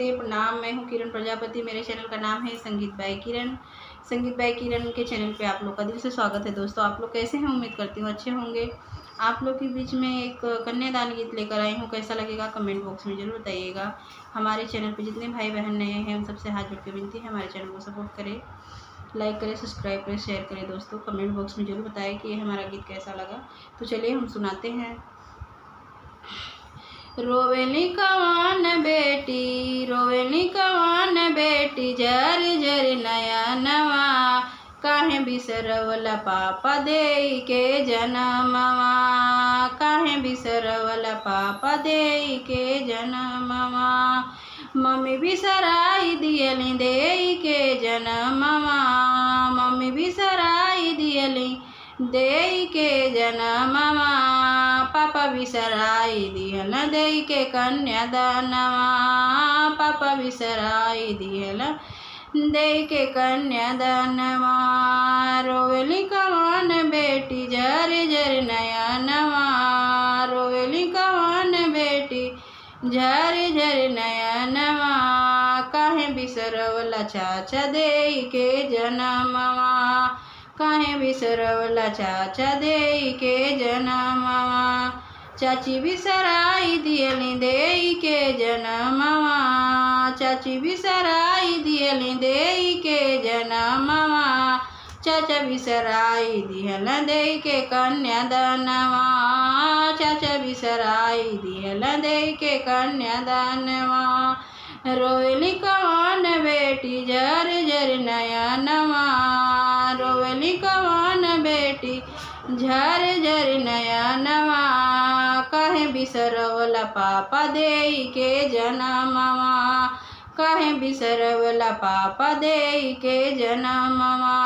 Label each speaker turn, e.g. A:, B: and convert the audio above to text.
A: नमस्ते प्रणाम। मैं हूँ किरण प्रजापति। मेरे चैनल का नाम है संगीत बाय किरण। संगीत बाय किरण के चैनल पे आप लोग का दिल से स्वागत है। दोस्तों, आप लोग कैसे हैं? उम्मीद करती हूँ अच्छे होंगे। आप लोग के बीच में एक कन्यादान गीत लेकर आई हूँ। कैसा लगेगा कमेंट बॉक्स में ज़रूर बताइएगा। हमारे चैनल पर जितने भाई बहन नए हैं उन सबसे हाथ जोड़ के विनती है, हमारे चैनल को सपोर्ट करें, लाइक करें, सब्सक्राइब करें, शेयर करें। दोस्तों, कमेंट बॉक्स में ज़रूर बताएं कि ये हमारा गीत कैसा लगा। तो चलिए हम सुनाते हैं। रोवेली कवान बेटी, रोवेली कवान बेटी, जर जर नया नवा, काहे बिसरवला पापा देई के जनमवा, काहे बिसरवला पापा देई के जनमवा, मम्मी बिसराई दियली देई के जनमवा, मम्मी बिसराई दियली देई के जनमवा, पापा बिसराई दियल देई के कन्यादानवा, पापा बिसराई दियल देई के कन्यादानवा, रोवेली कवान बेटी जर जर नया नवा, रोवेली कवान बेटी झर झर नया नवा, काहे बिसरवला चाचा देई के जनमवा, काहे बिसरवला चाचा देई के जनमवा, चाची बिसराई दियली देई के जनमवा, चाची बिसराई दियली देई के जनमवा, चाचा बिसराई दियल देई के कन्यादानवा, चाचा बिसराई दियल देई के कन्यादानवा, रोवेली कवान बेटी जर जर नया नवा, रोवेली कवान बेटी झर झर नया नवा, काहे बिसरवला पापा देई के जनमवा, काहे बिसरवला पापा देई के जनमवा।